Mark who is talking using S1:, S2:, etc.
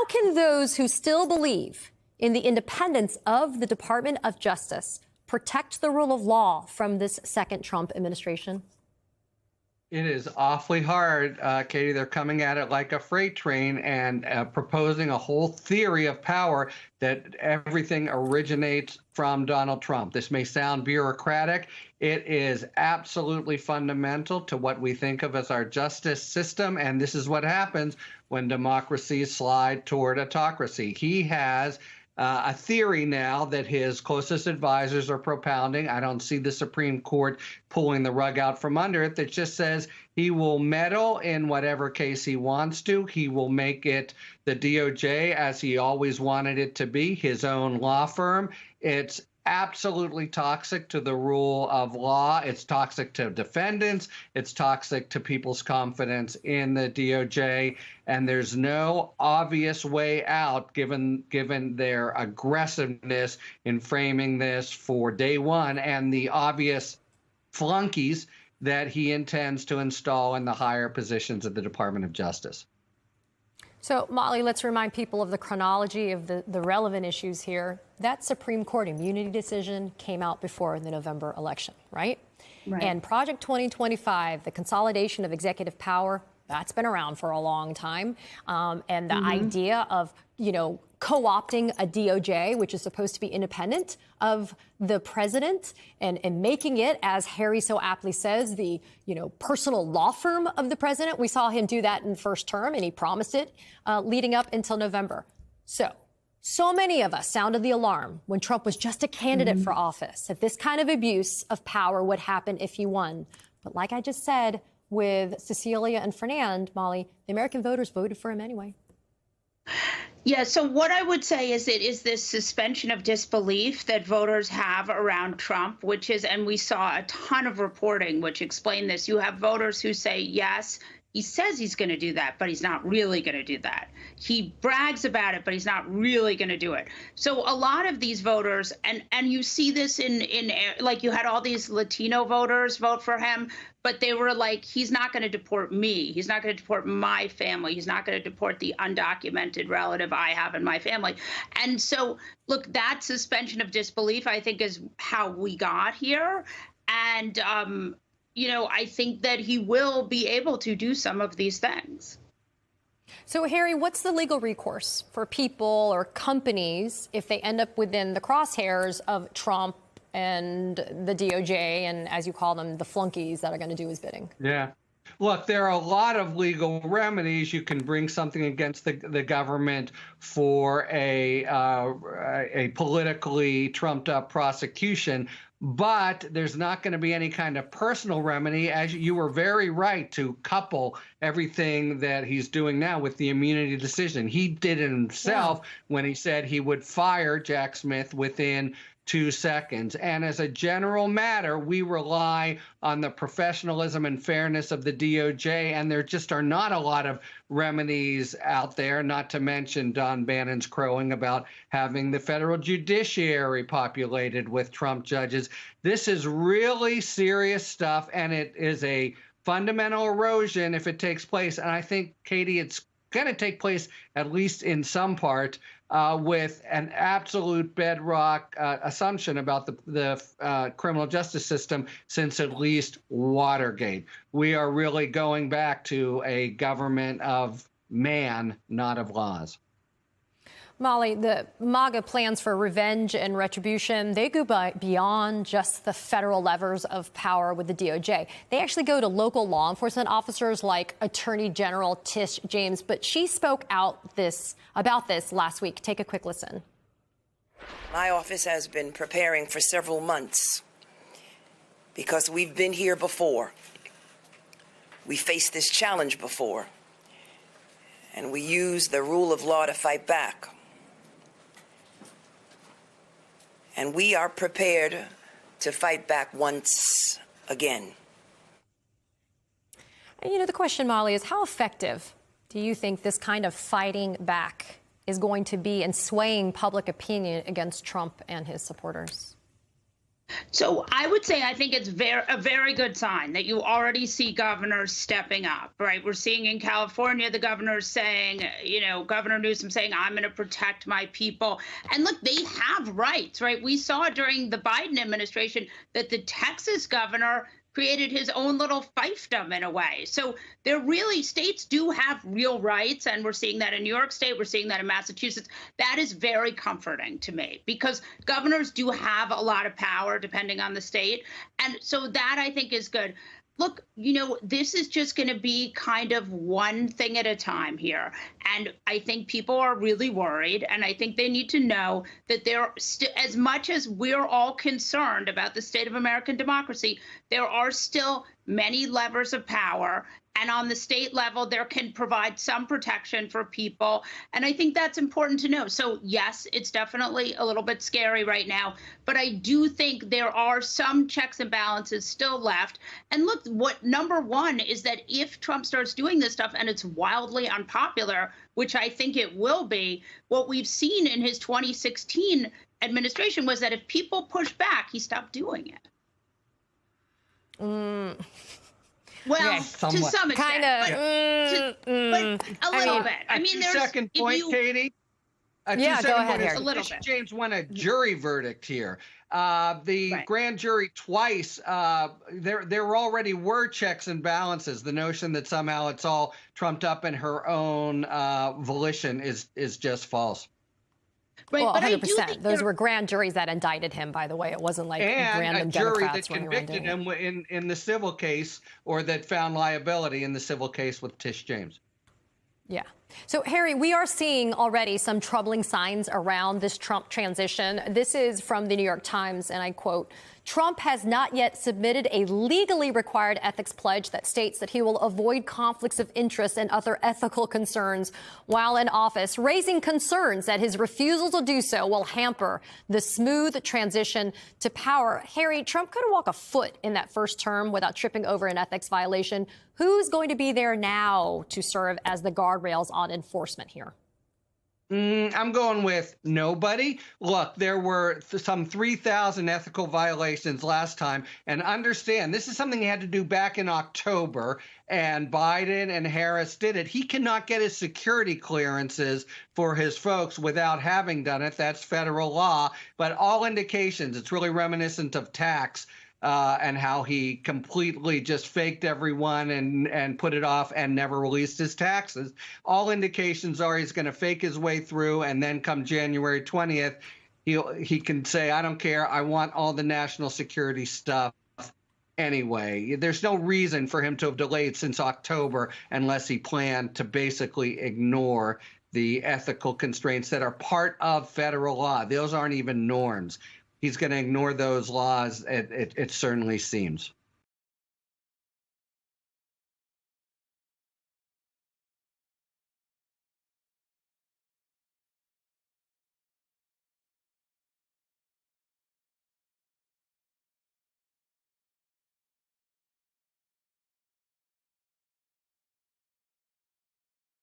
S1: How can those who still believe in the independence of the Department of Justice protect the rule of law from this second Trump administration?
S2: It is awfully hard, Katie. They're coming at it like a freight train and proposing a whole theory of power that everything originates from Donald Trump. This may sound bureaucratic. It is absolutely fundamental to what we think of as our justice system. And this is what happens when democracies slide toward autocracy. He has a theory now that his closest advisors are propounding. I don't see the Supreme Court pulling the rug out from under it. That just says he will meddle in whatever case he wants to. He will make it the DOJ, as he always wanted it to be, his own law firm. It's absolutely toxic to the rule of law. It's toxic to defendants. It's toxic to people's confidence in the DOJ. And there's no obvious way out given their aggressiveness in framing this for day one and the obvious flunkies that he intends to install in the higher positions of the Department of Justice.
S1: So, Molly, let's remind people of the chronology of the relevant issues here. That Supreme Court immunity decision came out before the November election, right? Right. And Project 2025, the consolidation of executive power, that's been around for a long time. And the idea of, co-opting a DOJ, which is supposed to be independent of the president, and making it, as Harry so aptly says, the, personal law firm of the president. We saw him do that in first term, and he promised it leading up until November. So many of us sounded the alarm when Trump was just a candidate for office, that this kind of abuse of power would happen if he won. But like I just said, with Cecilia and Fernand, Molly, the American voters voted for him anyway.
S3: Yeah, so what I would say is it is this suspension of disbelief that voters have around Trump, which is, and we saw a ton of reporting which explained this. You have voters who say, yes, he says he's going to do that, but he's not really going to do that. He brags about it, but he's not really going to do it. So a lot of these voters, and you see this in like you had all these Latino voters vote for him, but they were like, he's not going to deport me. He's not going to deport my family. He's not going to deport the undocumented relative I have in my family. And so, look, that suspension of disbelief, I think, is how we got here. And, I think that he will be able to do some of these things.
S1: So, Harry, what's the legal recourse for people or companies if they end up within the crosshairs of Trump and the DOJ and, as you call them, the flunkies that are going to do his bidding?
S2: Yeah. Look, there are a lot of legal remedies. You can bring something against the government for a politically trumped-up prosecution, but there's not going to be any kind of personal remedy, as you were very right to couple everything that he's doing now with the immunity decision. He did it himself when he said he would fire Jack Smith within 2 seconds. And as a general matter, we rely on the professionalism and fairness of the DOJ, and there just are not a lot of remedies out there, not to mention Don Bannon's crowing about having the federal judiciary populated with Trump judges. This is really serious stuff, and it is a fundamental erosion if it takes place. And I think, Katie, it's going to take place, at least in some part, with an absolute bedrock assumption about the criminal justice system since at least Watergate. We are really going back to a government of man, not of laws.
S1: Molly, the MAGA plans for revenge and retribution, they go beyond just the federal levers of power with the DOJ. They actually go to local law enforcement officers like Attorney General Tish James, but she spoke out about this last week. Take a quick listen.
S4: My office has been preparing for several months because we've been here before. We faced this challenge before, and we used the rule of law to fight back. And we are prepared to fight back once again.
S1: And the question, Molly, is how effective do you think this kind of fighting back is going to be in swaying public opinion against Trump and his supporters?
S3: So I would say I think it's a very good sign that you already see governors stepping up, right? We're seeing in California the governors saying, Governor Newsom saying, I'm going to protect my people. And look, they have rights, right? We saw during the Biden administration that the Texas governor created his own little fiefdom in a way. So states do have real rights, and we're seeing that in New York State, we're seeing that in Massachusetts. That is very comforting to me because governors do have a lot of power depending on the state. And so that I think is good. Look, this is just going to be kind of one thing at a time here. And I think people are really worried. And I think they need to know that as much as we're all concerned about the state of American democracy, there are still many levers of power. And on the state level, there can provide some protection for people. And I think that's important to know. So, yes, it's definitely a little bit scary right now. But I do think there are some checks and balances still left. And look, number one is that if Trump starts doing this stuff and it's wildly unpopular, which I think it will be, what we've seen in his 2016 administration was that if people pushed back, he stopped doing it. Well,
S2: yes,
S3: to some extent,
S1: kind of,
S3: but a little bit. I mean, there's
S2: second point, Katie.
S1: Yeah, go ahead, Harry.
S3: A little bit.
S2: James won a jury verdict here. The grand jury twice. There already were checks and balances. The notion that somehow it's all trumped up in her own volition is just false.
S3: Right,
S1: well,
S3: but
S1: 100%. Those were grand juries that indicted him, by the way. It wasn't like random Democrats running around doing it.
S2: And a jury that convicted him in the civil case, or that found liability in the civil case with Tish James.
S1: Yeah. So, Harry, we are seeing already some troubling signs around this Trump transition. This is from the New York Times, and I quote, Trump has not yet submitted a legally required ethics pledge that states that he will avoid conflicts of interest and other ethical concerns while in office, raising concerns that his refusal to do so will hamper the smooth transition to power. Harry, Trump couldn't walk a foot in that first term without tripping over an ethics violation. Who's going to be there now to serve as the guardrails on enforcement here?
S2: I'm going with nobody. Look, there were some 3,000 ethical violations last time. And understand, this is something he had to do back in October, and Biden and Harris did it. He cannot get his security clearances for his folks without having done it. That's federal law. But all indications, it's really reminiscent of tax. And how he completely just faked everyone and put it off and never released his taxes. All indications are he's going to fake his way through, and then come January 20th, he can say, I don't care, I want all the national security stuff anyway. There's no reason for him to have delayed since October unless he planned to basically ignore the ethical constraints that are part of federal law. Those aren't even norms. He's going to ignore those laws, it certainly seems.